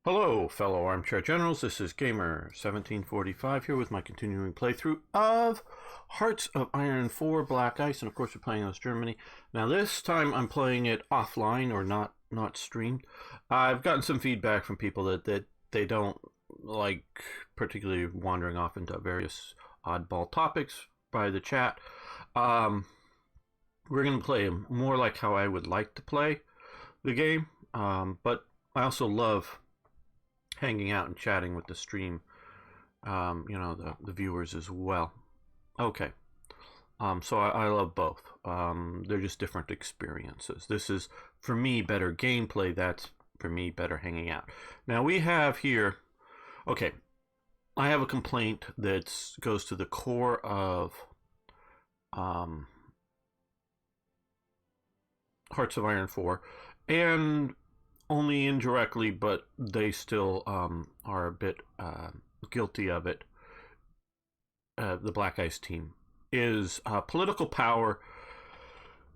Hello, fellow armchair generals. This is Gamer1745 here with my continuing playthrough of Hearts of Iron 4 Black Ice, and of course we're playing as Germany. Now this time I'm playing it offline or not streamed. I've gotten some feedback from people that they don't like particularly wandering off into various oddball topics by the chat. We're going to play more like how I would like to play the game, but I also love hanging out and chatting with the stream, the viewers as well. Okay, so I love both. They're just different experiences. This is, for me, better gameplay. That's, for me, better hanging out. Now, we have here, okay, I have a complaint that goes to the core of Hearts of Iron 4, and only indirectly, but they still are a bit guilty of it. The Black Ice team is political power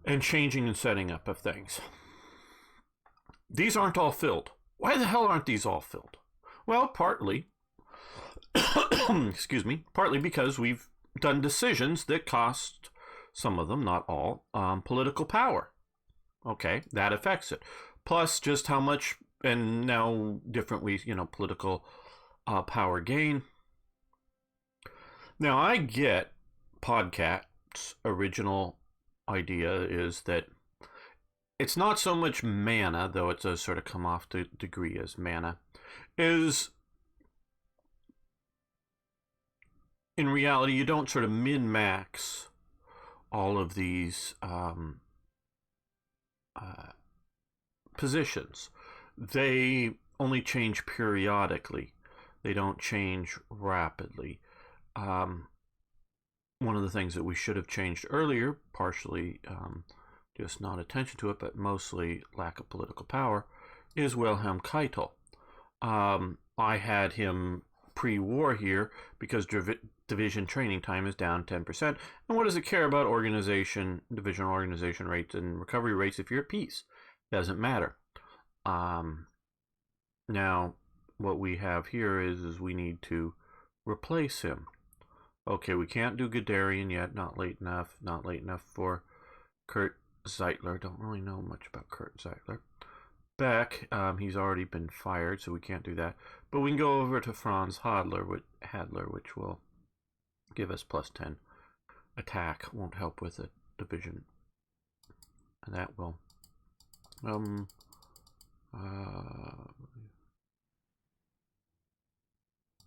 and changing and setting up of things. These aren't all filled. Why the hell aren't these all filled? Well, partly, excuse me, partly because we've done decisions that cost some of them, not all, political power. Okay, that affects it. Plus, just how much, and now different ways, political power gain. Now, I get Podcast's original idea is that it's not so much mana, though it does sort of come off to degree as mana, is in reality, you don't sort of min-max all of these positions. They only change periodically. They don't change rapidly. One of the things that we should have changed earlier, partially just not attention to it, but mostly lack of political power, is Wilhelm Keitel. I had him pre-war here because division training time is down 10%. And what does it care about divisional organization rates and recovery rates if you're at peace? Doesn't matter. Now, what we have here is we need to replace him. Okay, we can't do Guderian yet. Not late enough. Not late enough for Kurt Zeitler. Don't really know much about Kurt Zeitler. Beck, he's already been fired, so we can't do that. But we can go over to Franz Hadler, which will give us plus 10 attack. Won't help with the division. And that will.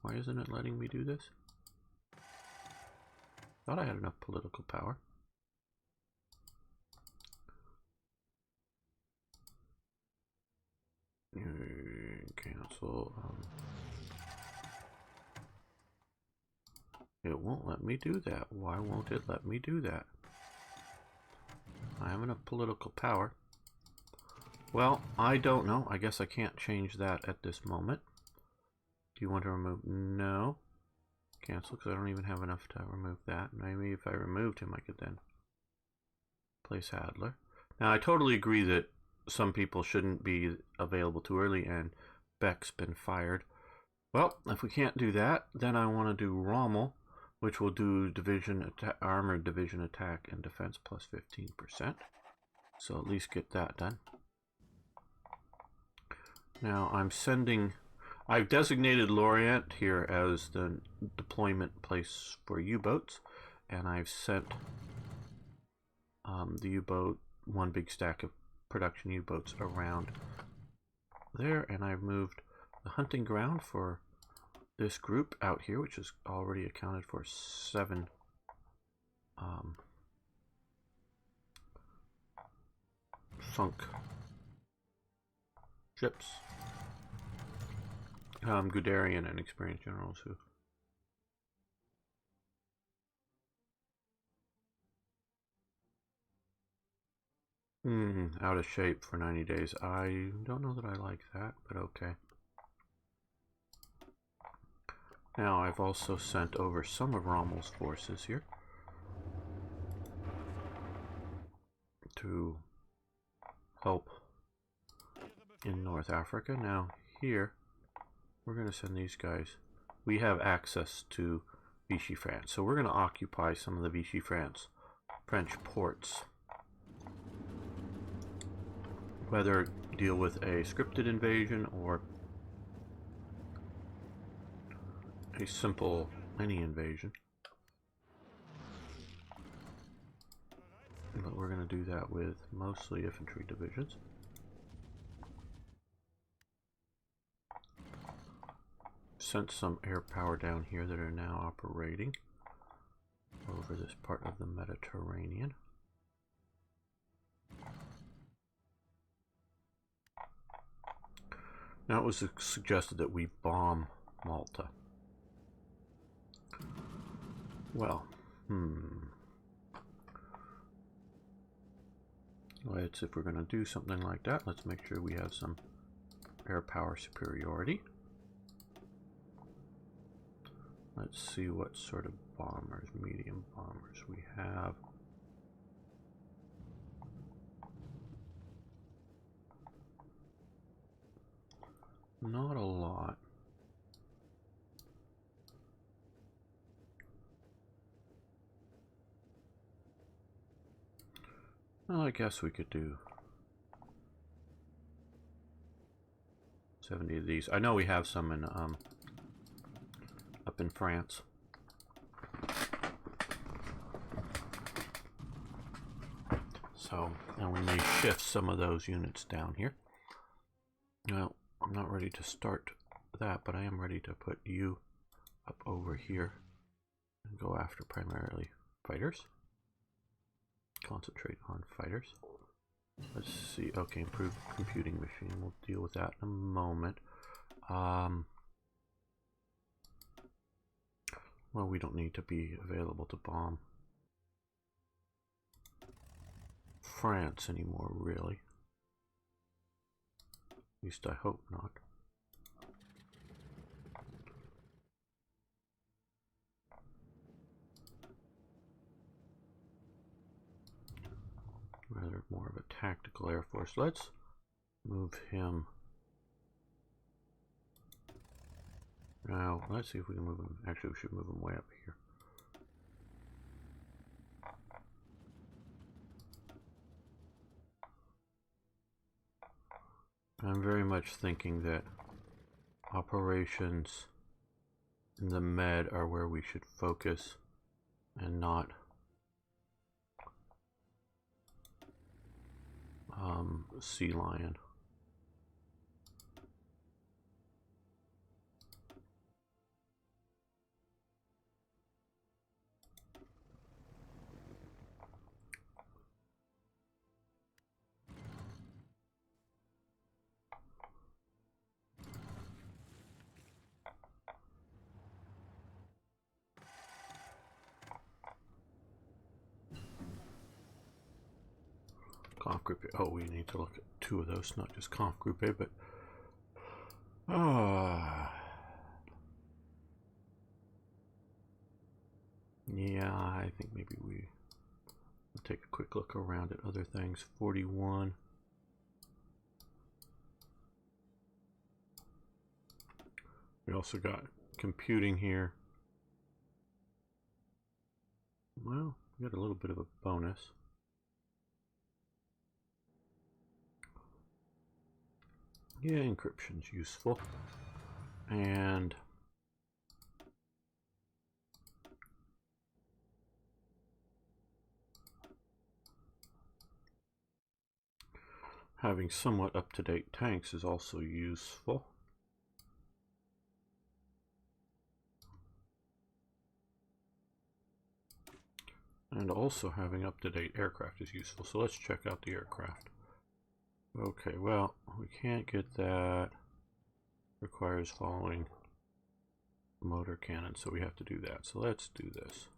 Why isn't it letting me do this? Thought I had enough political power. Cancel. It won't let me do that. Why won't it let me do that? I have enough political power. Well, I don't know. I guess I can't change that at this moment. Do you want to remove? No. Cancel, because I don't even have enough to remove that. Maybe if I removed him, I could then place Hadler. Now, I totally agree that some people shouldn't be available too early, and Beck's been fired. Well, if we can't do that, then I want to do Rommel, which will do armored division attack and defense plus 15%. So at least get that done. Now I've designated Lorient here as the deployment place for U-boats, and I've sent the U-boat, one big stack of production U-boats around there, and I've moved the hunting ground for this group out here, which is already accounted for 7 sunk ships. Guderian and experienced generals who out of shape for 90 days. I don't know that I like that, but okay. Now I've also sent over some of Rommel's forces here to help in North Africa. Now here we're going to send these guys. We have access to Vichy France, so we're going to occupy some of the Vichy French ports. Whether deal with a scripted invasion or a simple any invasion. But we're going to do that with mostly infantry divisions. Sent some air power down here that are now operating over this part of the Mediterranean. Now it was suggested that we bomb Malta. Well, if we're going to do something like that, let's make sure we have some air power superiority. Let's see what sort of bombers, medium bombers we have. Not a lot. Well, I guess we could do 70 of these. I know we have some in up in France. So, and we may shift some of those units down here. Well, I'm not ready to start that, but I am ready to put you up over here and go after primarily fighters. Concentrate on fighters. Let's see. Okay, improved computing machine. We'll deal with that in a moment. Well, we don't need to be available to bomb France anymore, really. At least I hope not. Rather more of a tactical air force. Let's move him. Now, let's see if we can move him. Actually, we should move him way up here. I'm very much thinking that operations in the Med are where we should focus and not Sea Lion. Conf Group A. Oh, we need to look at two of those, not just Conf Group A, but yeah, I think maybe we'll take a quick look around at other things. 41. We also got computing here. Well, we got a little bit of a bonus. Yeah, encryption's useful. And having somewhat up-to-date tanks is also useful. And also having up-to-date aircraft is useful. So let's check out the aircraft. Okay, well, we can't get that. Requires following motor cannon, so we have to do that. So let's do this.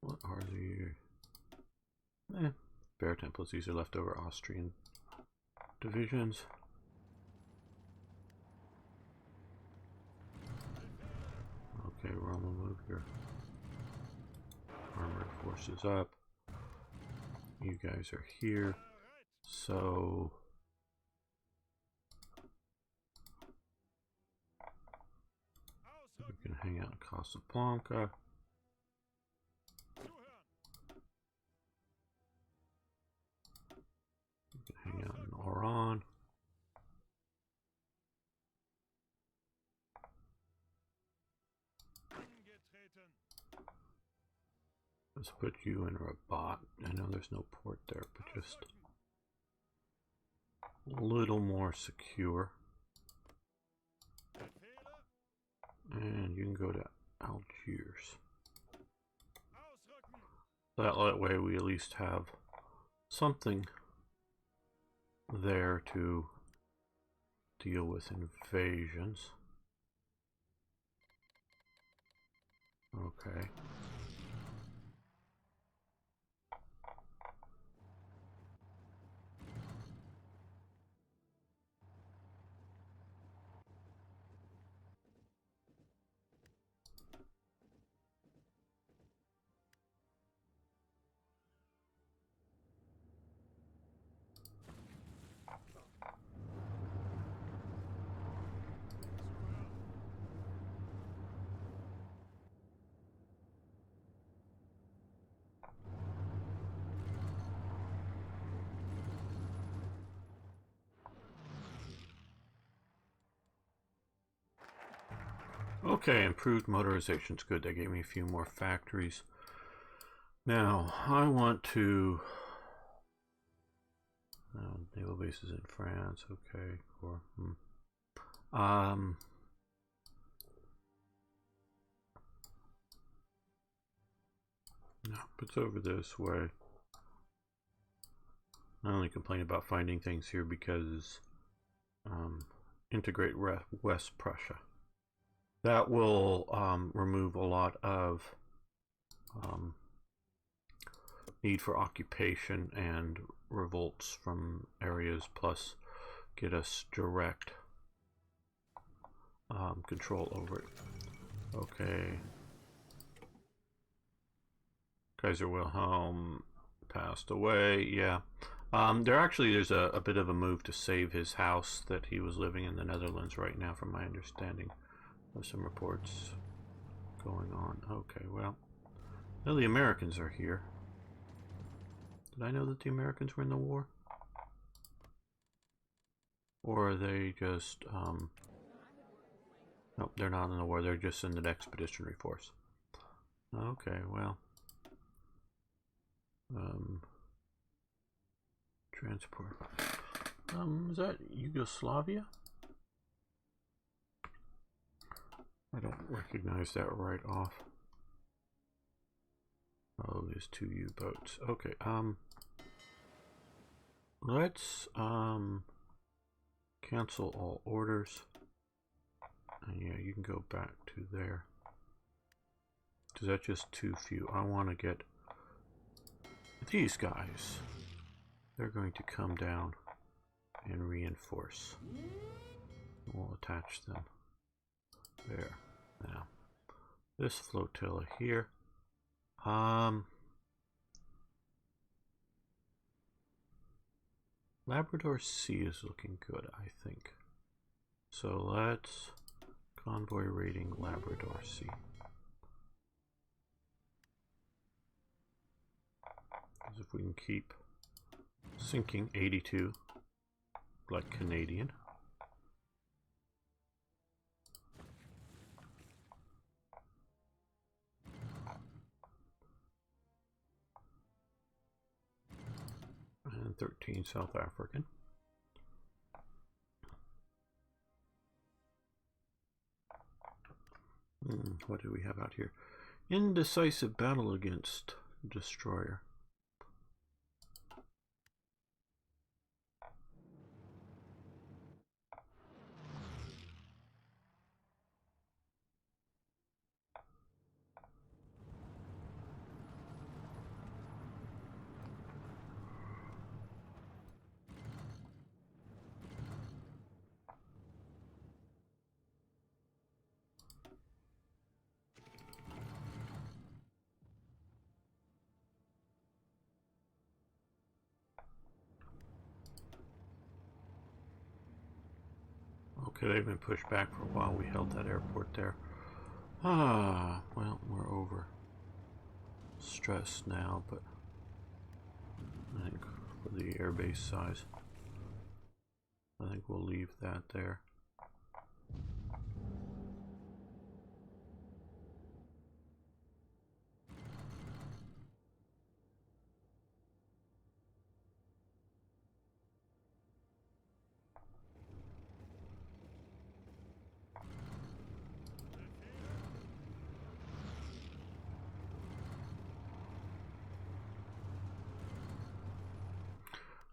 What are the spare templates? These are leftover Austrian divisions. Okay, Rommel, move your forces up. You guys are here. So we can hang out in Casablanca. We can hang out in Oran. Let's put you in Rabat. I know there's no port there, but just a little more secure. And you can go to Algiers. That way we at least have something there to deal with invasions. Okay. Okay, improved motorization's good. They gave me a few more factories. Now, I want to... naval bases in France, okay. Or, no, it's over this way. I only complain about finding things here because integrate West Prussia. That will remove a lot of need for occupation and revolts from areas, plus get us direct control over it. Okay. Kaiser Wilhelm passed away, yeah. There's a bit of a move to save his house that he was living in the Netherlands right now, from my understanding. There's some reports going on. Okay, well, no, the Americans are here. Did I know that the Americans were in the war? Or are they just, nope, they're not in the war. They're just in the expeditionary force. Okay, well, transport. Is that Yugoslavia? I don't recognize that right off. Oh, there's 2 U-boats. Okay, let's cancel all orders. And yeah, you can go back to there. Because that's just too few. I want to get these guys. They're going to come down and reinforce. We'll attach them there. Now, this flotilla here. Labrador Sea is looking good, I think. So let's convoy rating Labrador Sea. Because if we can keep sinking 82, like Canadian. And 13 South African. What do we have out here? Indecisive battle against destroyer. Okay, they've been pushed back for a while. We held that airport there. Ah, well, we're over stressed now, but I think for the airbase size, I think we'll leave that there.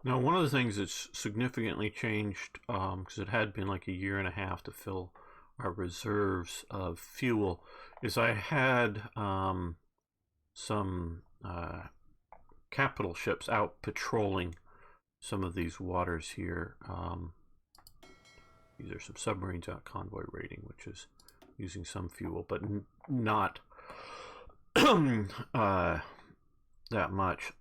Now, one of the things that's significantly changed, because it had been like a year and a half to fill our reserves of fuel, is I had some capital ships out patrolling some of these waters here. These are some submarines out convoy raiding, which is using some fuel, but not that much.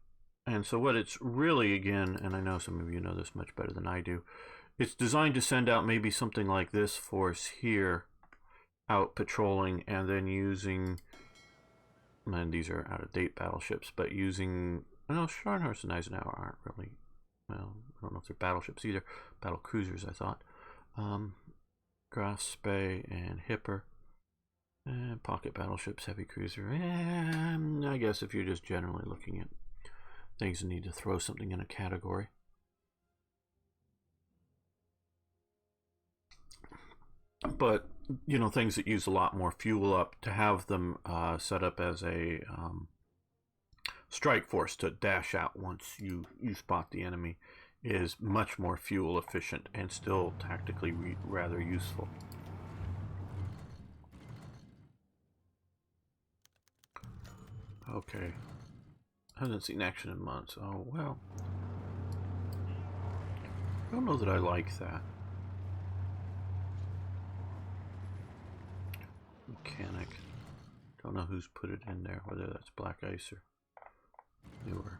And so what it's really, again, and I know some of you know this much better than I do, it's designed to send out maybe something like this force here out patrolling, and then using, and these are out-of-date battleships, but using, well, Scharnhorst and Eisenhower aren't really, well, I don't know if they're battleships either, battle cruisers, I thought. Graf Spee and Hipper, and pocket battleships, heavy cruiser, and I guess if you're just generally looking at things that need to throw something in a category. But, you know, things that use a lot more fuel up, to have them set up as a strike force to dash out once you spot the enemy is much more fuel efficient and still tactically rather useful. Okay. Hasn't seen action in months. Oh, well. I don't know that I like that. Mechanic. Don't know who's put it in there, whether that's Black Ice or newer.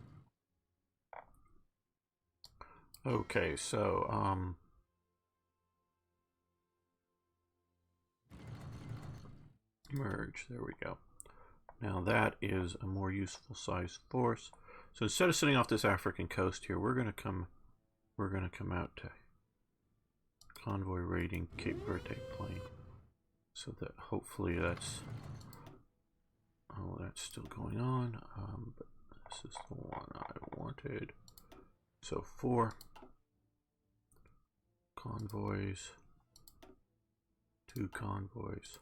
Okay, so, merge, there we go. Now that is a more useful size force. So instead of sitting off this African coast here, we're gonna come out to convoy raiding Cape Verde Plain. So that hopefully that's, oh, that's still going on, but this is the one I wanted. So 4 convoys, 2 convoys,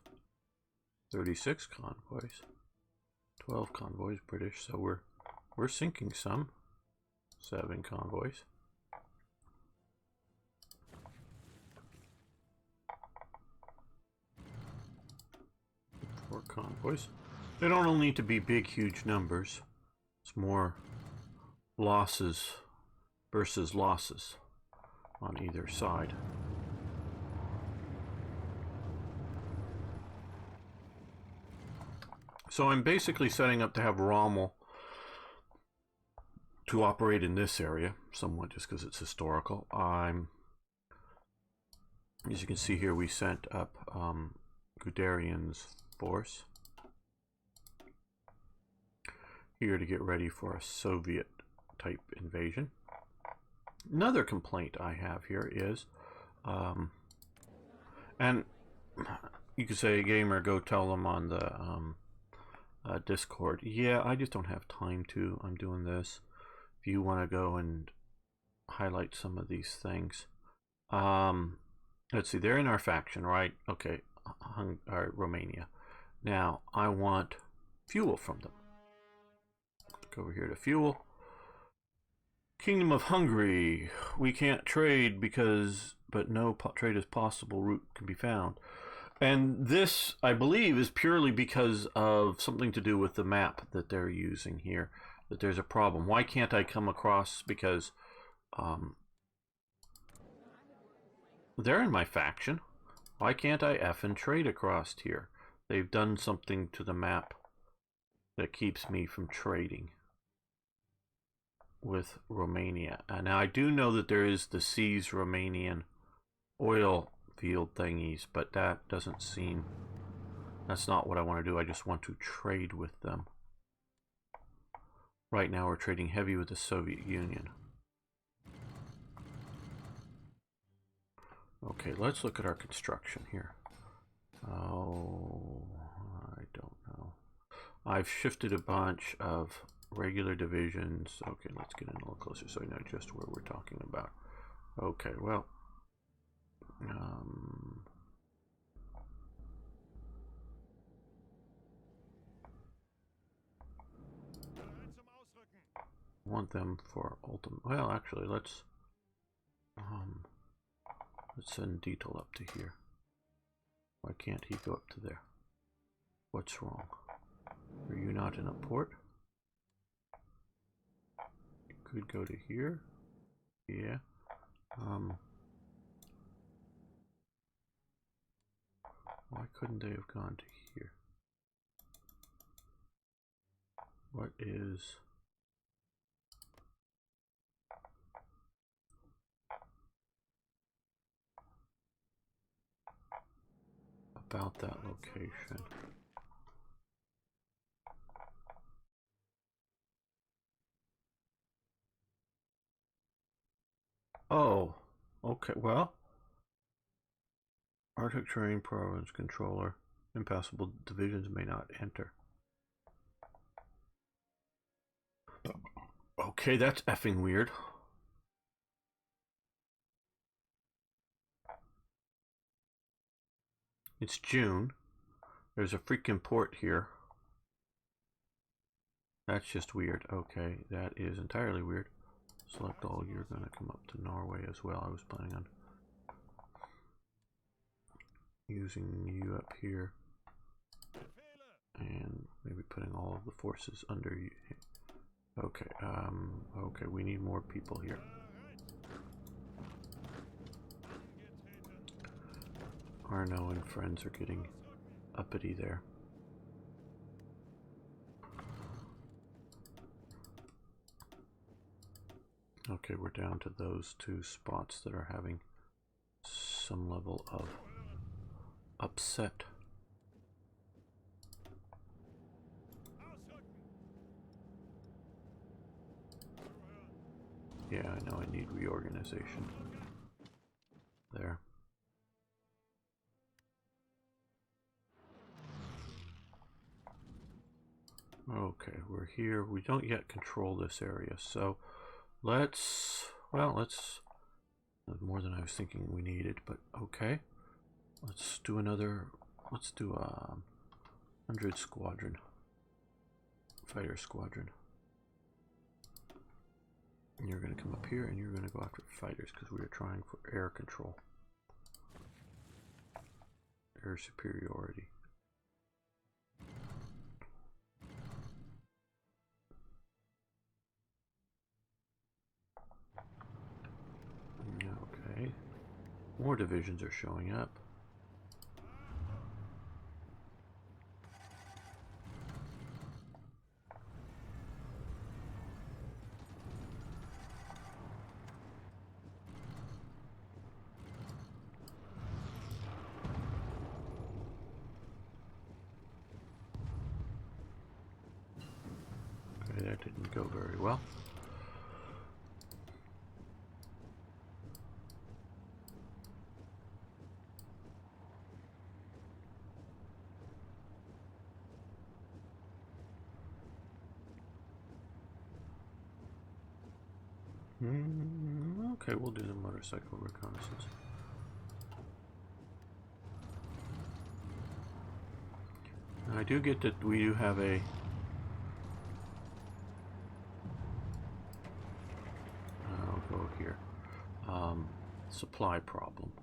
36 convoys, 12 convoys British, so we're sinking some. 7 convoys. Four convoys. They don't all need to be big, huge numbers. It's more losses versus losses on either side. So I'm basically setting up to have Rommel to operate in this area, somewhat just because it's historical. As you can see here, we sent up Guderian's force here to get ready for a Soviet type invasion. Another complaint I have here is, and you could say, gamer, go tell them on the Discord. Yeah, I just don't have time to. I'm doing this. If you want to go and highlight some of these things. Let's see, they're in our faction, right? Okay, Romania. Now, I want fuel from them. Go over here to fuel. Kingdom of Hungary. We can't trade but no trade is possible. Route can be found. And this, I believe, is purely because of something to do with the map that they're using here, that there's a problem. Why can't I come across? Because they're in my faction. Why can't I effing trade across here? They've done something to the map that keeps me from trading with Romania. And now I do know that there is the Seas Romanian oil field thingies, but that doesn't seem... That's not what I want to do. I just want to trade with them. Right now we're trading heavy with the Soviet Union. Okay, let's look at our construction here. Oh, I don't know. I've shifted a bunch of regular divisions. Okay, let's get in a little closer so I know just where we're talking about. Okay, well, want them for ultimate. Well, actually, let's send Dietel up to here. Why can't he go up to there? What's wrong? Are you not in a port? You could go to here. Yeah. Why couldn't they have gone to here? What is... about that location? Oh, okay, well, Arctic terrain province controller, impassable divisions may not enter. Okay, that's effing weird. It's June. There's a freaking port here. That's just weird. Okay, that is entirely weird. Select all, you're gonna come up to Norway as well. I was planning on using you up here. And maybe putting all of the forces under you. Okay, okay, we need more people here. Arno and friends are getting uppity there. Okay, we're down to those two spots that are having some level of upset. Yeah, I know I need reorganization there. Okay, we're here. We don't yet control this area, so let's, well, let's, more than I was thinking we needed, but okay. Let's do another, let's do a 100 squadron, fighter squadron. And you're going to come up here and you're going to go after fighters because we are trying for air control. Air superiority. Okay. More divisions are showing up. Okay, that didn't go very well. Okay, we'll do the motorcycle reconnaissance. I do get that we do have a I'll go here. Supply problem.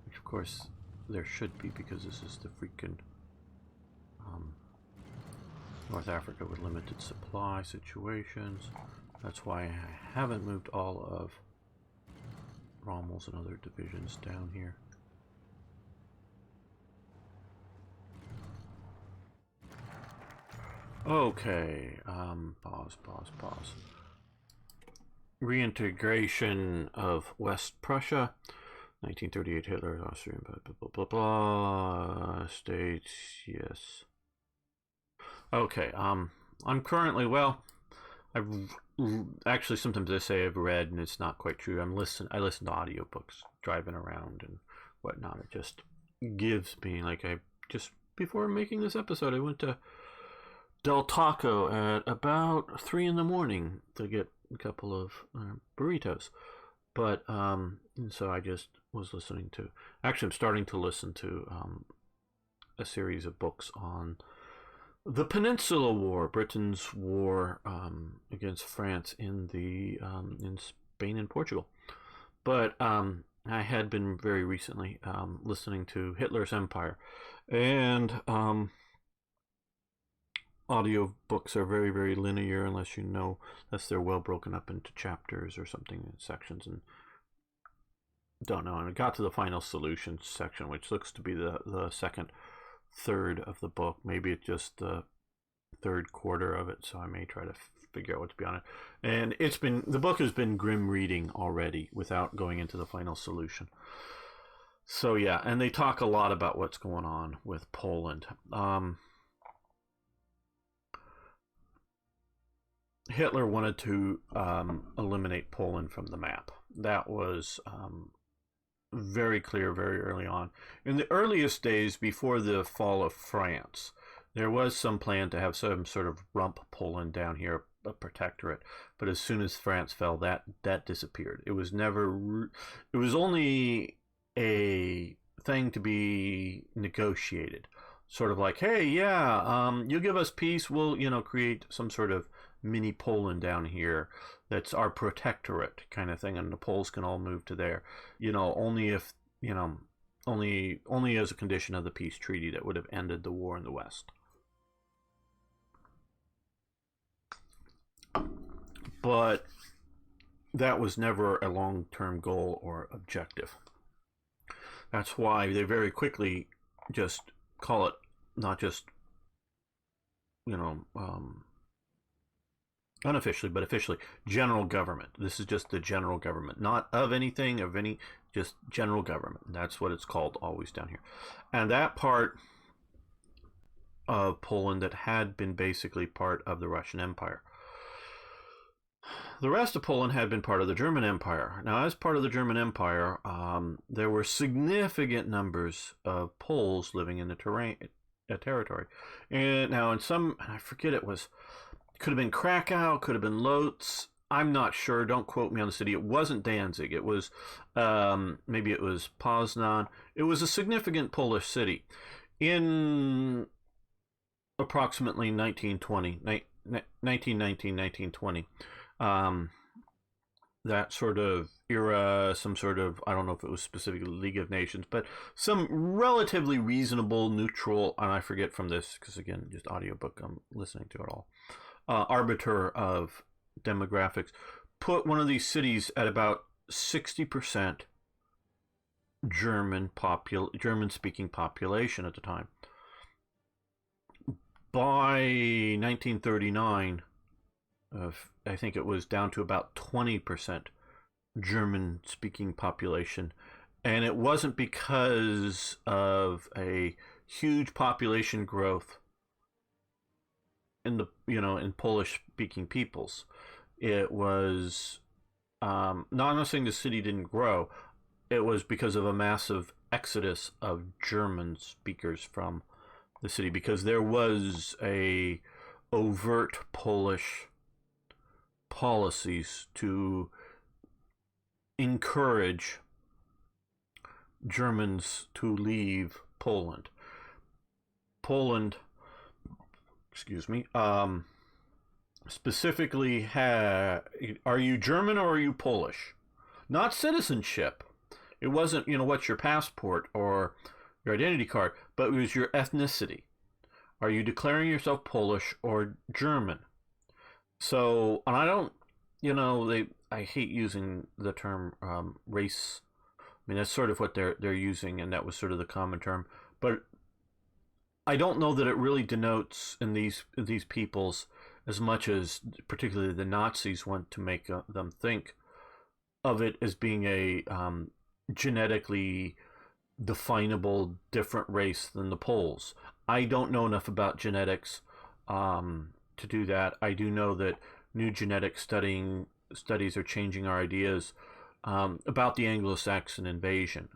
Which of course there should be because this is the freaking North Africa with limited supply situations. That's why I haven't moved all of Rommel's and other divisions down here. Okay, pause. reintegration of West Prussia, 1938, Hitler, Austrian, blah, blah, blah, blah, states, yes. Okay, I'm currently, well, I've actually, sometimes I say I've read, and it's not quite true. I listen to audiobooks driving around and whatnot. It just gives me, like, I just, before making this episode, I went to Del Taco at about 3 in the morning to get a couple of burritos. But, and so I just was listening to, actually I'm starting to listen to a series of books on the Peninsula War, Britain's war against France in Spain and Portugal. But I had been very recently listening to Hitler's Empire, and audio books are very, very linear unless they're well broken up into chapters or something in sections, and don't know. And I got to the final solution section, which looks to be the second third of the book. Maybe it's just the third quarter of it, so I may try to figure out what to be on it. And the book has been grim reading already without going into the final solution. So yeah, and they talk a lot about what's going on with Poland. Hitler wanted to eliminate Poland from the map. That was very clear very early on. In the earliest days before the fall of France, there was some plan to have some sort of rump Poland down here, a protectorate. But as soon as France fell, that disappeared. It was only a thing to be negotiated. Sort of like, hey, yeah, you give us peace, we'll, create some sort of mini Poland down here that's our protectorate kind of thing, and the Poles can all move to there. Only if, only as a condition of the peace treaty that would have ended the war in the West. But that was never a long-term goal or objective. That's why they very quickly just call it not just, unofficially, but officially, general government. This is just the general government, not of anything, just general government. That's what it's called always down here. And that part of Poland that had been basically part of the Russian Empire. The rest of Poland had been part of the German Empire. Now, as part of the German Empire, there were significant numbers of Poles living in the territory. And now, in some, I forget, could have been Krakow, could have been Lodz. I'm not sure. Don't quote me on the city. It wasn't Danzig. It was, maybe it was Poznan. It was a significant Polish city. In approximately 1919, 1920, that sort of era, some sort of, I don't know if it was specifically League of Nations, but some relatively reasonable, neutral, and I forget from this, because again, just audiobook, I'm listening to it all, arbiter of demographics, put one of these cities at about 60% German-speaking population at the time. By 1939, I think it was down to about 20% German-speaking population, and it wasn't because of a huge population growth in in Polish-speaking peoples. It was not, I'm not saying the city didn't grow. It was because of a massive exodus of German speakers from the city, because there was a overt Polish policies to encourage Germans to leave Poland. Specifically are you German or are you Polish? Not citizenship. It wasn't, what's your passport or your identity card, but it was your ethnicity. Are you declaring yourself Polish or German? So, and I don't, I hate using the term race. I mean, that's sort of what they're using, and that was sort of the common term. But I don't know that it really denotes in these peoples as much as particularly the Nazis want to make them think of it as being a genetically definable different race than the Poles. I don't know enough about genetics to do that. I do know that new genetic studies are changing our ideas about the Anglo-Saxon invasion.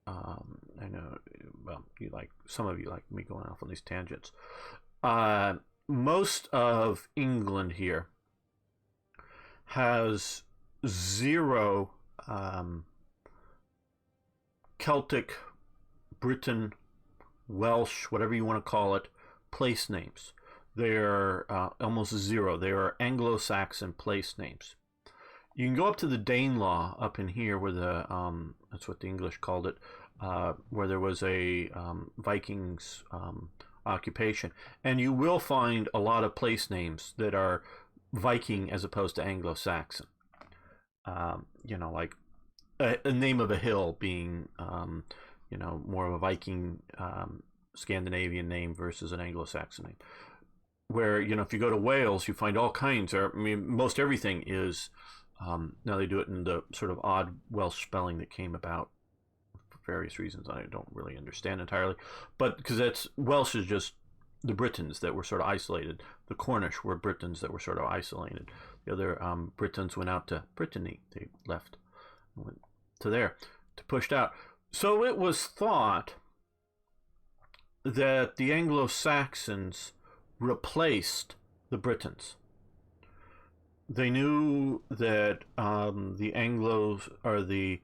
I know, well, some of you like me going off on these tangents. Most of England here has zero Celtic, Briton, Welsh, whatever you want to call it, place names. They're almost zero. They are Anglo-Saxon place names. You can go up to the Danelaw up in here where that's what the English called it, where there was a Vikings occupation. And you will find a lot of place names that are Viking as opposed to Anglo-Saxon. Like a name of a hill being, more of a Viking Scandinavian name versus an Anglo-Saxon name. Where, if you go to Wales, you find all kinds. Most everything is, now they do it in the sort of odd Welsh spelling that came about for various reasons I don't really understand entirely. But because Welsh is just the Britons that were sort of isolated. The Cornish were Britons that were sort of isolated. The other Britons went out to Brittany. They left, went to there, to pushed out. So it was thought that the Anglo-Saxons replaced the Britons. They knew that the Anglos are the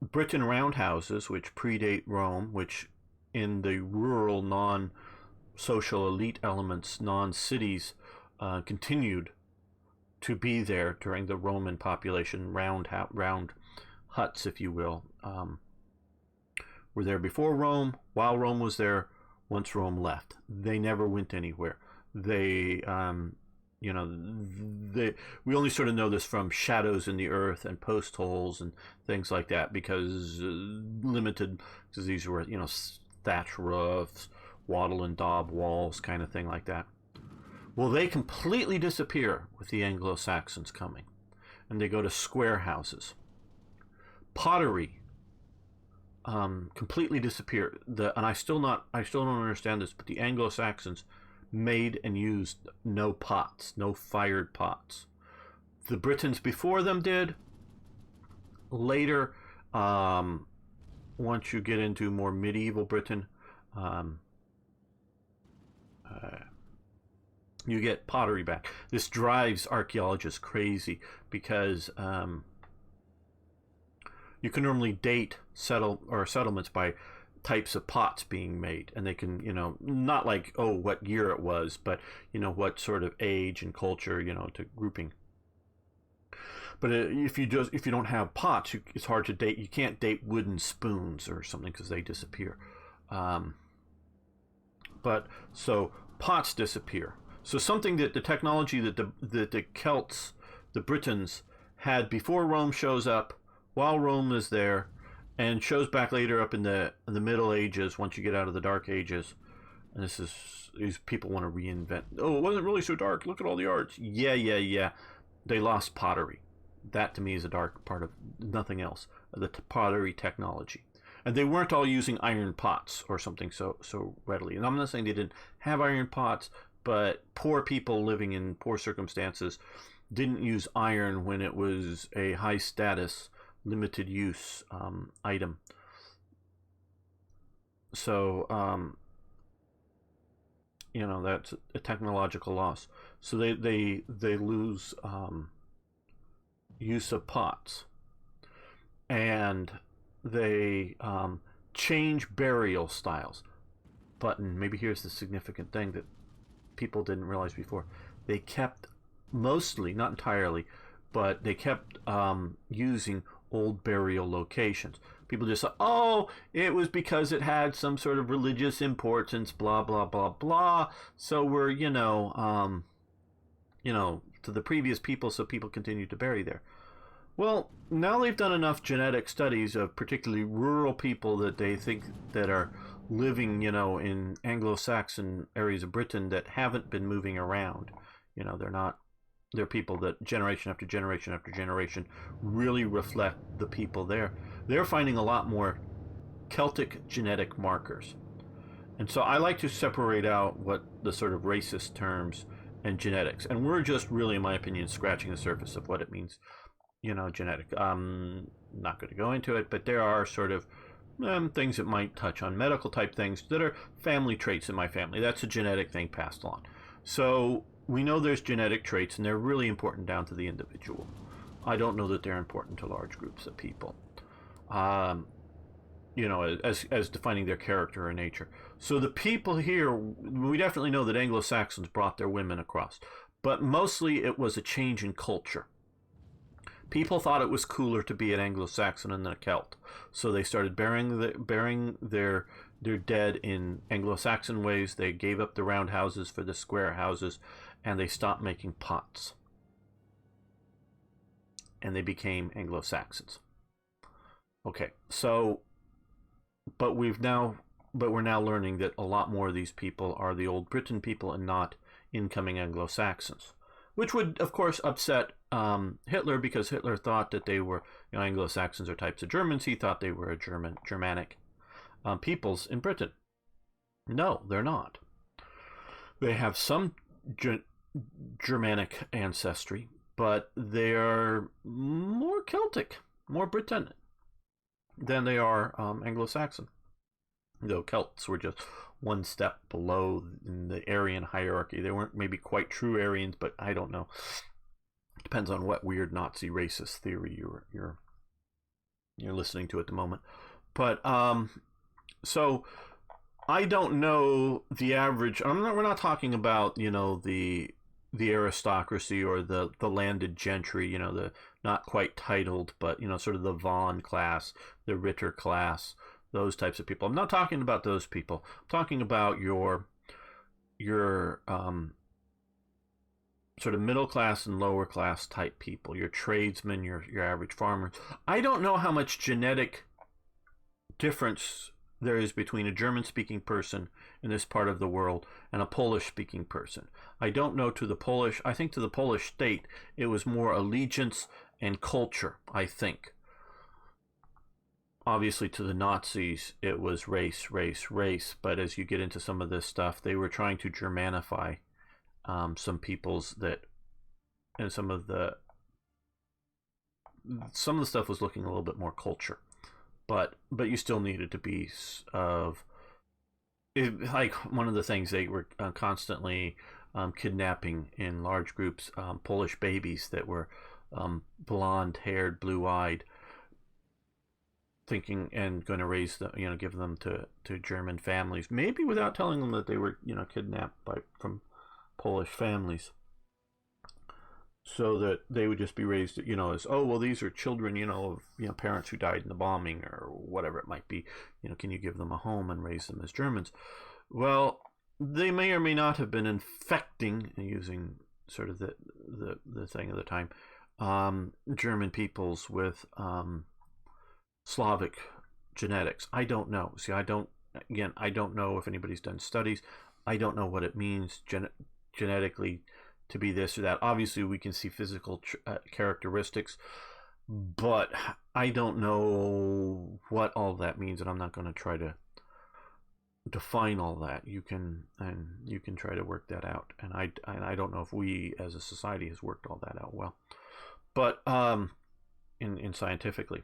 Briton roundhouses, which predate Rome, which in the rural, non-social elite elements, non-cities, continued to be there during the Roman population. Round huts, if you will, were there before Rome, while Rome was there, once Rome left. They never went anywhere. We only sort of know this from shadows in the earth and post holes and things like that, because limited, because these were, thatch roofs, wattle and daub walls, kind of thing like that. Well, they completely disappear with the Anglo-Saxons coming, and they go to square houses. Pottery completely disappear. And I still don't understand this, but the Anglo-Saxons made and used no pots, no fired pots. The Britons before them did. Later, once you get into more medieval Britain, you get pottery back. This drives archaeologists crazy because you can normally date settlements by types of pots being made, and they can, not like, what year it was, but what sort of age and culture, to grouping. But if you don't have pots, it's hard to date. You can't date wooden spoons or something because they disappear. So pots disappear. So something that the technology that the Celts, the Britons, had before Rome shows up, while Rome is there, and shows back later up in the Middle Ages, once you get out of the Dark Ages. And these people want to reinvent. Oh, it wasn't really so dark. Look at all the arts. Yeah. They lost pottery. That to me is a dark part of nothing else. The pottery technology. And they weren't all using iron pots or something so readily. And I'm not saying they didn't have iron pots, but poor people living in poor circumstances didn't use iron when it was a high status, limited use item. So that's a technological loss. So they lose use of pots, and they change burial styles. But maybe here's the significant thing that people didn't realize before: they kept mostly, not entirely, but they kept using old burial locations. People just thought, it was because it had some sort of religious importance, blah blah blah blah. So we're to the previous people, so people continue to bury there. Well, now they've done enough genetic studies of particularly rural people that they think that are living, in Anglo-Saxon areas of Britain that haven't been moving around. They're people that generation after generation after generation really reflect the people there. They're finding a lot more Celtic genetic markers. And so I like to separate out what the sort of racist terms and genetics. And we're just really, in my opinion, scratching the surface of what it means, genetic. I'm not going to go into it, but there are sort of things that might touch on medical type things that are family traits in my family. That's a genetic thing passed on. So we know there's genetic traits, and they're really important down to the individual. I don't know that they're important to large groups of people. As defining their character or nature. So the people here, we definitely know that Anglo-Saxons brought their women across, but mostly it was a change in culture. People thought it was cooler to be an Anglo-Saxon than a Celt, so they started burying their dead in Anglo-Saxon ways. They gave up the round houses for the square houses, and they stopped making pots, and they became Anglo-Saxons. Okay, so but we're now learning that a lot more of these people are the old Britain people and not incoming Anglo-Saxons, which would of course upset Hitler, because Hitler thought that they were, Anglo-Saxons are types of Germans. He thought they were a Germanic peoples in Britain. No, they're not. They have some Germanic ancestry, but they are more Celtic, more Britannic than they are Anglo-Saxon. Though Celts were just one step below in the Aryan hierarchy. They weren't maybe quite true Aryans, but I don't know. It depends on what weird Nazi racist theory you're listening to at the moment. But so I don't know the average. We're not talking about the aristocracy or the landed gentry, the not quite titled, but sort of the Von class, the Ritter class, those types of people. I'm not talking about those people. I'm talking about your sort of middle class and lower class type people, your tradesmen, your average farmers. I don't know how much genetic difference there is between a German-speaking person in this part of the world and a Polish-speaking person. I don't know to the Polish. I think to the Polish state, it was more allegiance and culture, I think. Obviously, to the Nazis, it was race, race, race. But as you get into some of this stuff, they were trying to Germanify some peoples and some of the stuff was looking a little bit more culture. But you still needed to be like one of the things they were constantly kidnapping in large groups, Polish babies that were blonde-haired, blue-eyed, thinking and going to raise them, give them to German families, maybe without telling them that they were, kidnapped from Polish families, so that they would just be raised, as, oh, well, these are children, of parents who died in the bombing or whatever it might be. Can you give them a home and raise them as Germans? Well, they may or may not have been infecting, using sort of the thing of the time, German peoples with Slavic genetics. I don't know. See, I don't know if anybody's done studies. I don't know what it means genetically to be this or that. Obviously, we can see physical characteristics, but I don't know what all that means, and I'm not going to try to define all that. You can try to work that out, and I don't know if we as a society has worked all that out well, but in scientifically.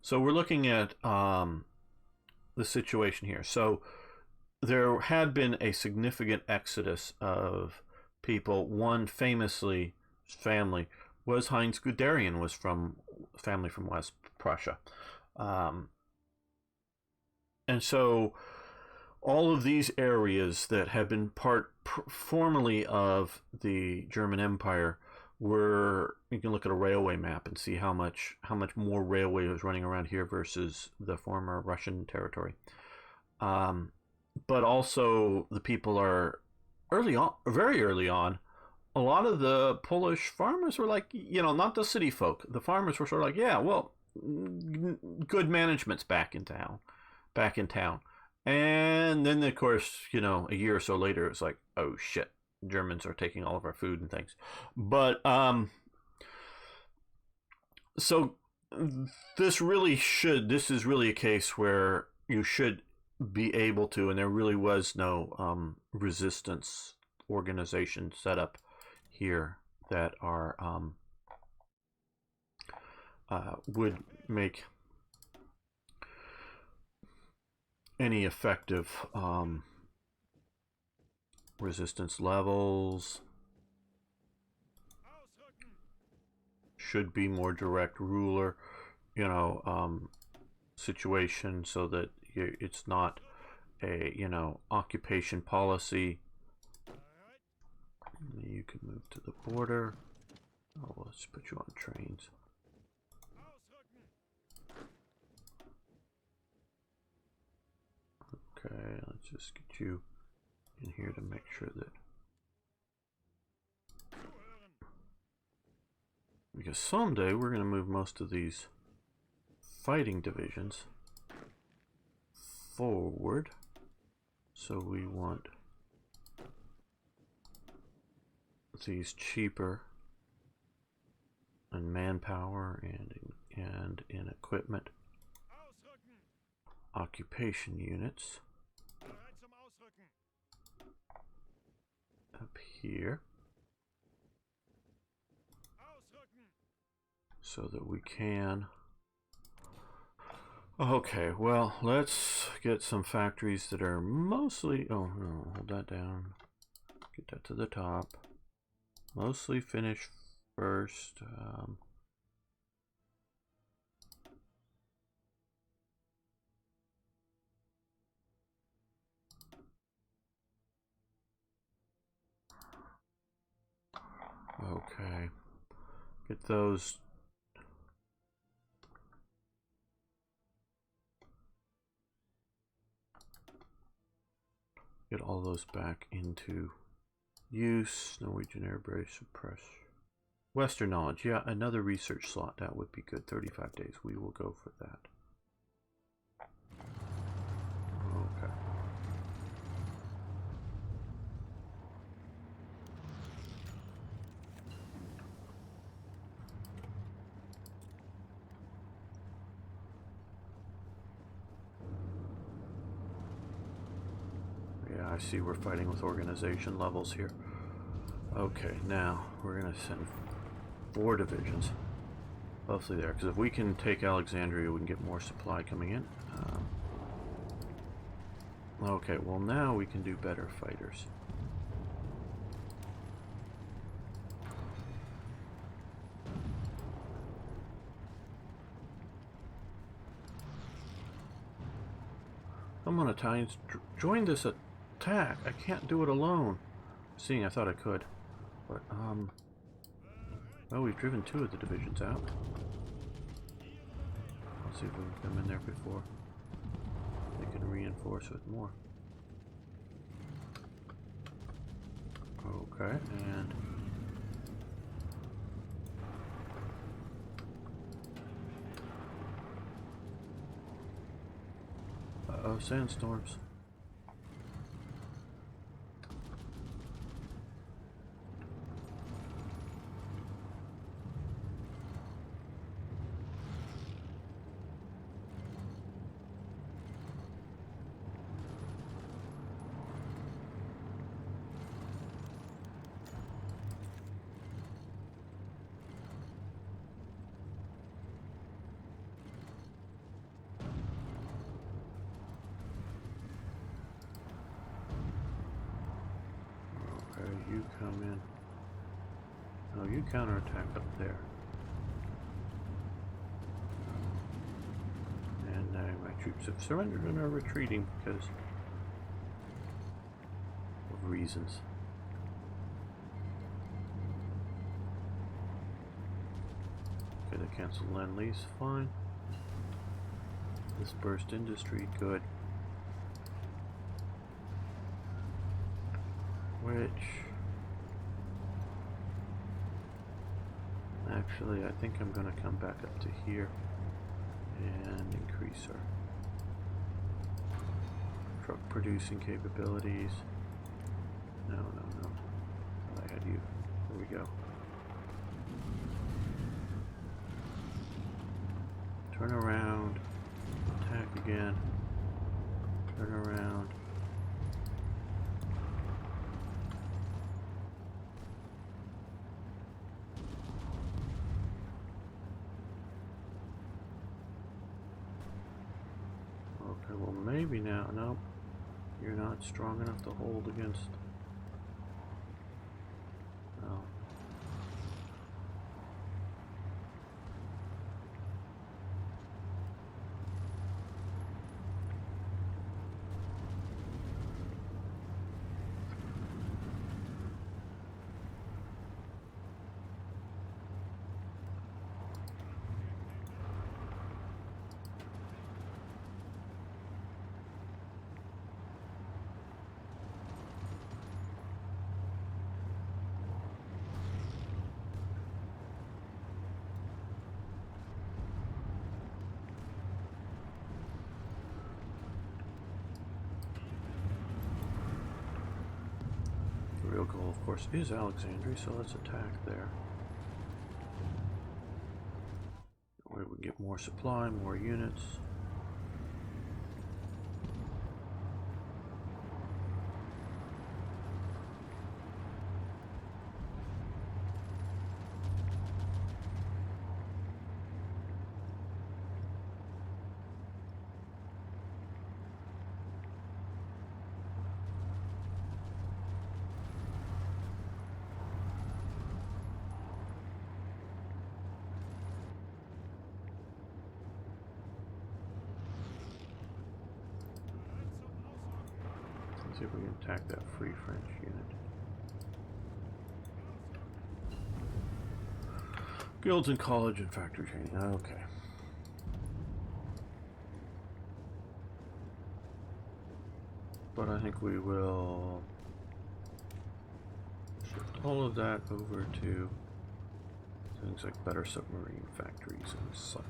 So we're looking at the situation here. So there had been a significant exodus of people. One family was Heinz Guderian, was from family from West Prussia. And so all of these areas that have been formerly of the German Empire were, you can look at a railway map and see how much more railway was running around here versus the former Russian territory. But also the people are very early on, a lot of the Polish farmers were like, not the city folk. The farmers were sort of like, yeah, well, good management's back in town, back in town. And then, of course, you know, a year or so later, it's like, oh shit, Germans are taking all of our food and things. But so this is really a case where you should be able to, and there really was no resistance organization set up here that are would make any effective resistance levels. Should be more direct ruler, you know, situation, so that it's not a, you know, occupation policy. You can move to the border. Oh, let's put you on trains. Okay, let's just get you in here to make sure that, because someday we're going to move most of these fighting divisions forward. So we want these cheaper in manpower and in equipment occupation units up here, so that we can. Okay, well, let's get some factories that are mostly, oh no, hold that down, get that to the top, mostly finished first. Okay, get those. Get all those back into use. Norwegian air base suppress. Western knowledge, yeah, another research slot, that would be good. 35 days, we will go for that. Okay. Yeah, I see we're fighting with organization levels here. Okay, now we're going to send 4 divisions, mostly there, because if we can take Alexandria, we can get more supply coming in. Okay, well now we can do better fighters. Come on, Italians, join this attack. I can't do it alone. Seeing, I thought I could, but well, we've driven 2 of the divisions out. Let's see if we can come in there before they can reinforce with more. Okay, and uh-oh, sandstorms. You come in. No, you counterattack up there. And my troops have surrendered and are retreating because of reasons. Okay, they canceled Lend-Lease, fine. Dispersed industry, good. Which, actually, I think I'm going to come back up to here and increase our Truck producing capabilities. No, no, no. I had you. There we go. Turn around. Attack again. Turn around. Okay, well maybe now. Nope. You're not strong enough to hold against. No. The real goal, of course, is Alexandria, so let's attack there. Where we get more supply, more units. See if we can attack that Free French unit. Guilds and college and factory training. Okay. But I think we will shift all of that over to things like better submarine factories and such.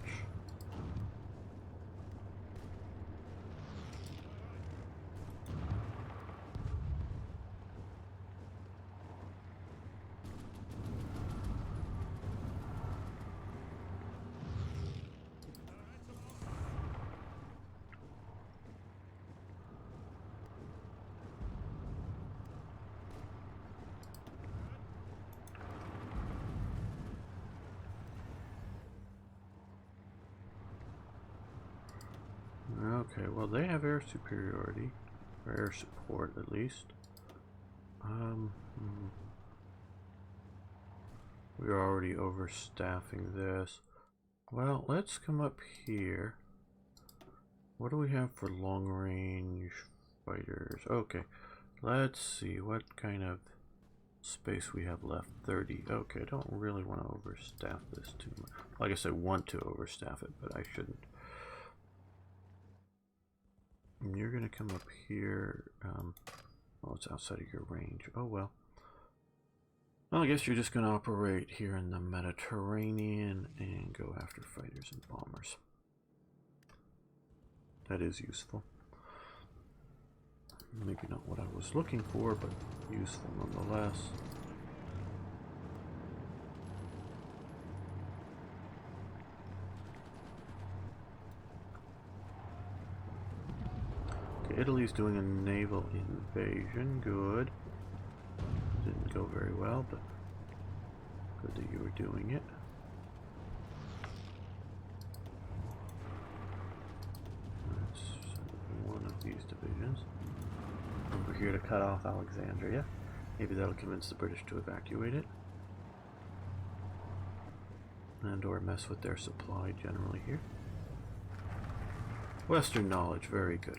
Okay, well they have air superiority, or air support at least. We're already overstaffing this. Well, let's come up here. What do we have for long range fighters? Okay, let's see what kind of space we have left. 30. Okay, I don't really want to overstaff this too much. Like I said, I want to overstaff it, but I shouldn't. And you're going to come up here. Well, it's outside of your range. Oh, well. Well, I guess you're just going to operate here in the Mediterranean and go after fighters and bombers. That is useful. Maybe not what I was looking for, but useful nonetheless. Italy's doing a naval invasion. Good. Didn't go very well, but good that you were doing it. Let's send one of these divisions over here to cut off Alexandria. Maybe that'll convince the British to evacuate it. And or mess with their supply generally here. Western knowledge, very good.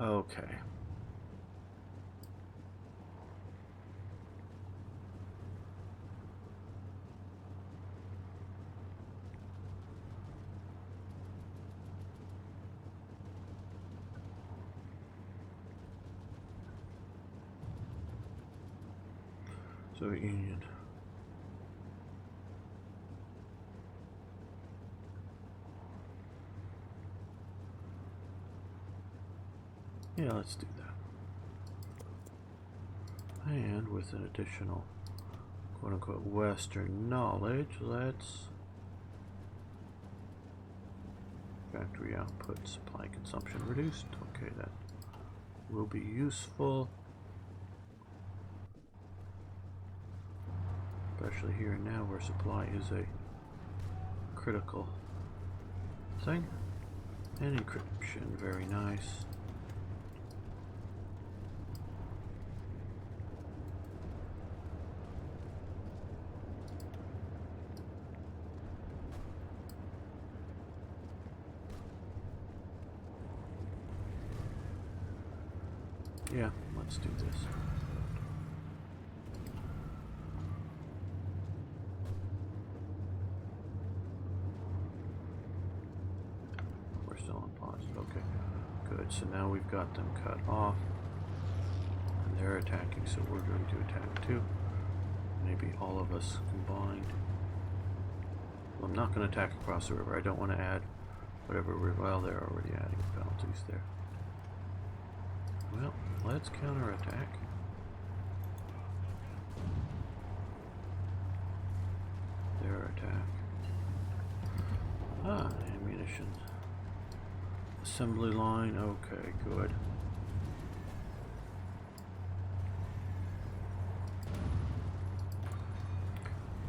Okay. Soviet Union. Yeah, let's do that. And with an additional quote-unquote Western knowledge, let's factory output, supply consumption reduced. Okay, that will be useful. Especially here and now where supply is a critical thing. And encryption, very nice. Yeah, let's do this. We're still on pause. Okay, good. So now we've got them cut off. And they're attacking, so we're going to attack too. Maybe all of us combined. Well, I'm not going to attack across the river. I don't want to add whatever we're... Well, they're already adding penalties there. Well, let's counterattack. Their attack. Ah, ammunition. Assembly line, okay, good.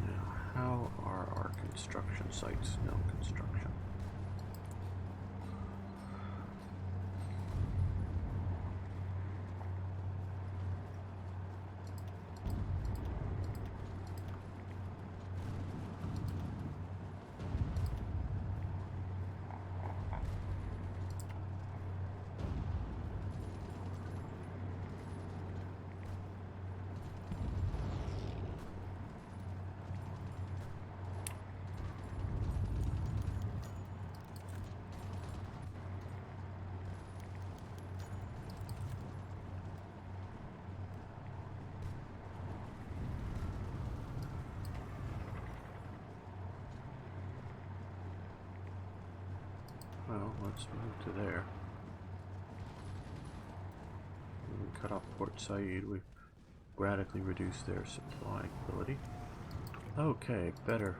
Now, how are our construction sites? No construction. Well, let's move to there. We cut off Port Said. We've radically reduced their supply ability. Okay, better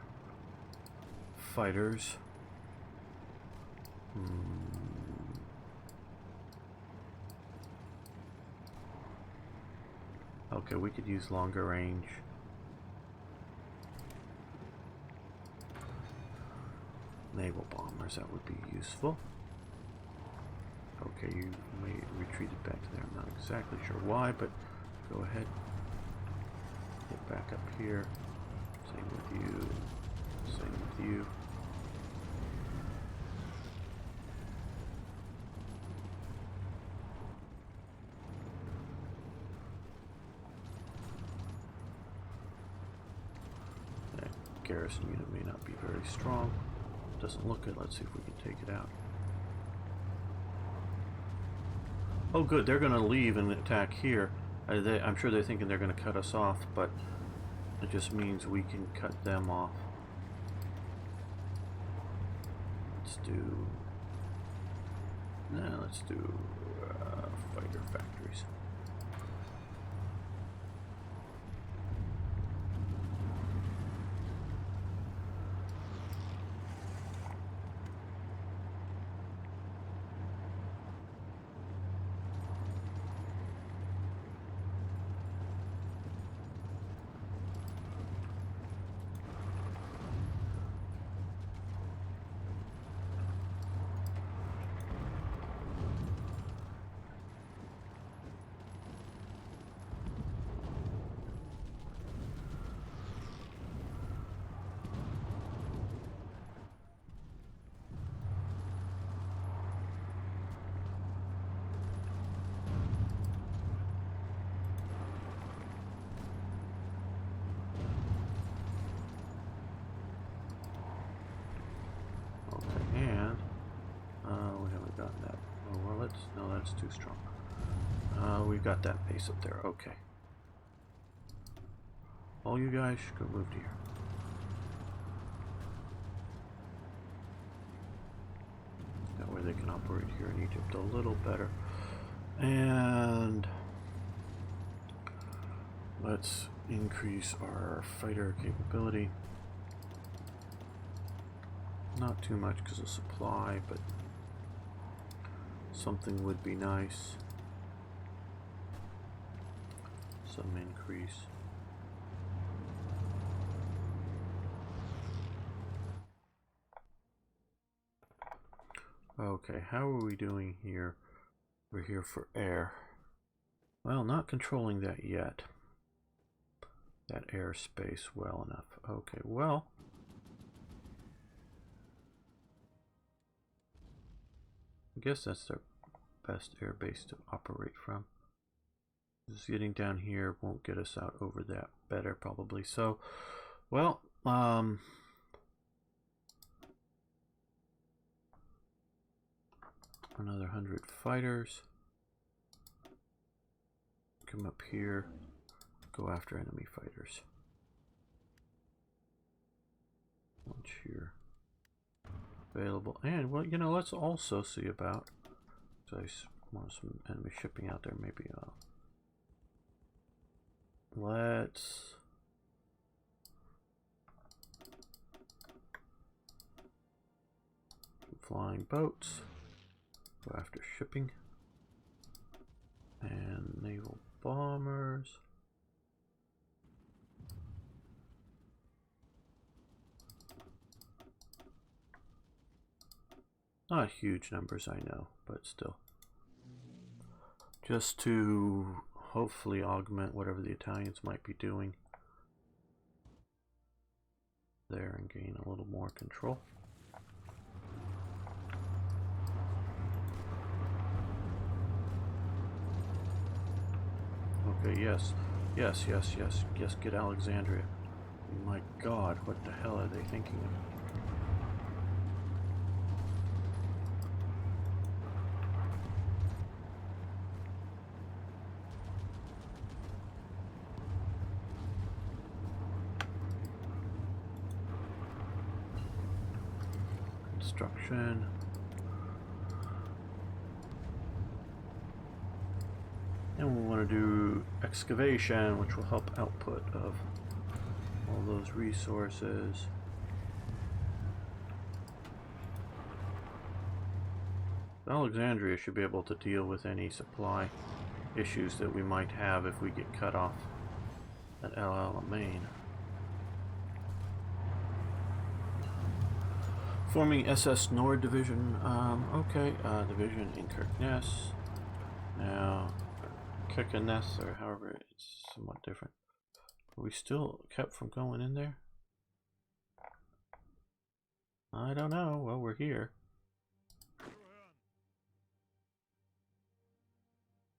fighters. Okay, we could use longer range. Naval bombers, that would be useful. Okay, you may retreat it back to there. I'm not exactly sure why, but go ahead. Get back up here. Same with you. Same with you. That garrison unit may not be very strong. Doesn't look good. Let's see if we can take it out. Oh good, they're going to leave and attack here. I'm sure they're thinking they're going to cut us off, but it just means we can cut them off. Let's do fighter factories. No, that's too strong. We've got that base up there. Okay. All you guys should go move to here. That way they can operate here in Egypt a little better. And let's increase our fighter capability. Not too much because of supply, but something would be nice. Some increase. Okay, how are we doing here? We're here for air. Well, not controlling that yet. That airspace well enough. Okay, well. I guess that's their best air base to operate from. Just getting down here won't get us out over that better probably. So, well, another 100 fighters. Come up here, go after enemy fighters. Launch here. Available. And, well, you know, let's also see about, so I want some enemy shipping out there, maybe. Let's flying boats, go after shipping, and naval bombers. Not huge numbers, I know, but still. Just to hopefully augment whatever the Italians might be doing there and gain a little more control. Okay, yes, get Alexandria. My God, what the hell are they thinking of? Construction. And we want to do excavation, which will help output of all those resources. Alexandria should be able to deal with any supply issues that we might have if we get cut off at El Alamein. Forming SS Nord Division. Okay, division in Kirkness. Now, Kirkenes, or however, it's somewhat different. Are we still kept from going in there? I don't know. Well, we're here.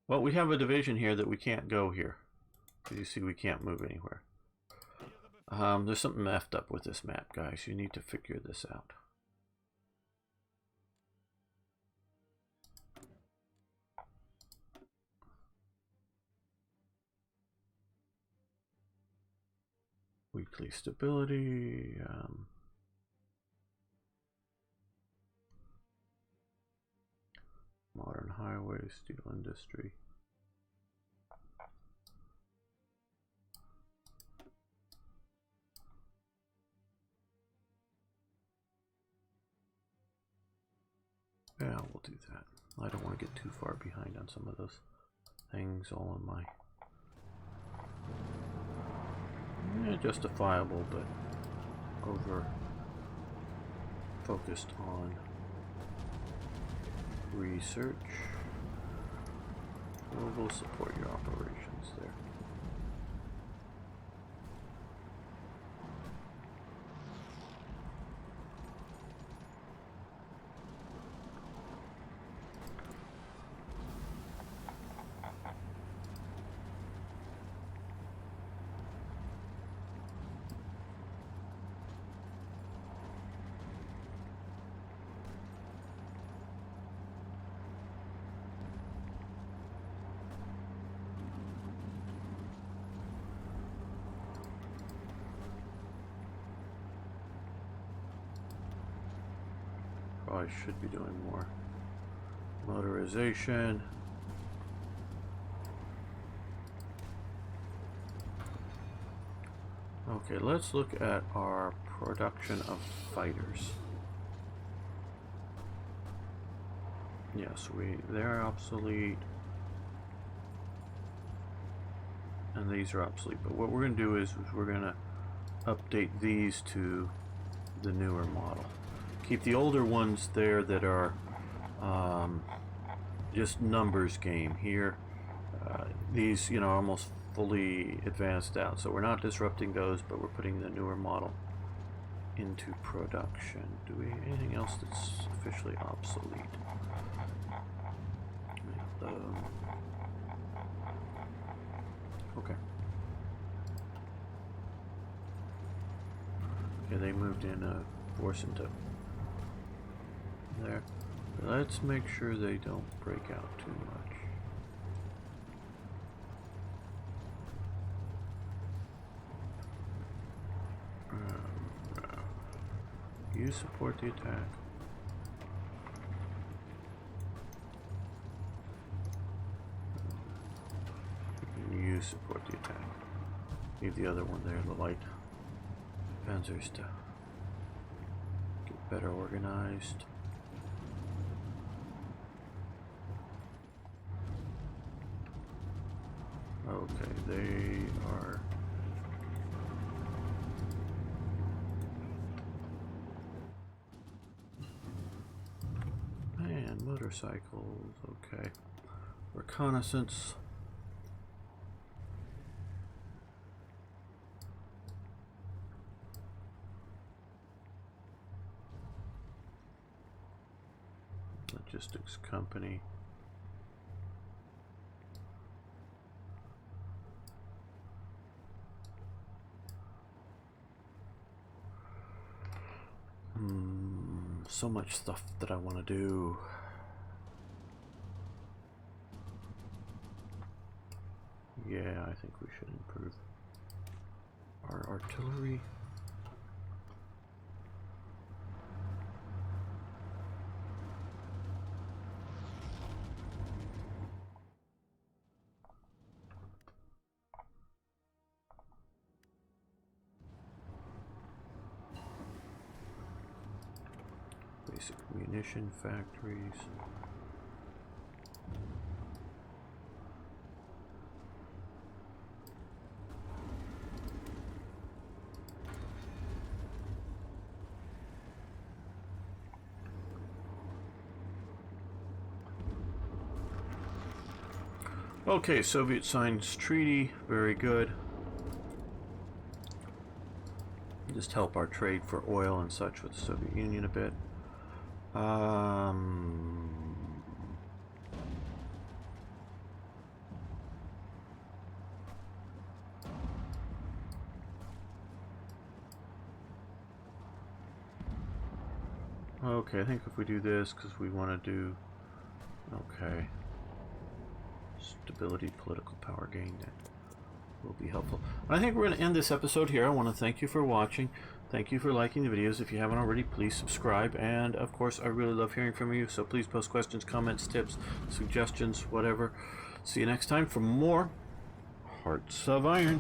Well, we have a division here that we can't go here. As you see, we can't move anywhere. There's something effed up with this map, guys. You need to figure this out. Weekly stability. Modern highways, steel industry. Yeah, we'll do that. I don't want to get too far behind on some of those things, all in my justifiable, but over focused on research. We'll support your operations there. Probably should be doing more motorization. Okay, let's look at our production of fighters. Yes, they're obsolete. And these are obsolete. But what we're going to do is we're going to update these to the newer model. Keep the older ones there that are just numbers game here. These, you know, almost fully advanced out. So we're not disrupting those, but we're putting the newer model into production. Do we have anything else that's officially obsolete? Okay. Okay, they moved in force into there. Let's make sure they don't break out too much. You support the attack. You support the attack. Leave the other one there, the light panzers, to get better organized. Okay, they are... Man, motorcycles, okay. Reconnaissance. Logistics company. So much stuff that I want to do. Yeah, I think we should improve our artillery. Basic munition factories. Okay, Soviet signs treaty, very good. Just help our trade for oil and such with the Soviet Union a bit. Okay, I think if we do this, because we want to do... Okay. Stability, political power gain, that will be helpful. I think we're going to end this episode here. I want to thank you for watching. Thank you for liking the videos. If you haven't already, please subscribe. And, of course, I really love hearing from you. So please post questions, comments, tips, suggestions, whatever. See you next time for more Hearts of Iron.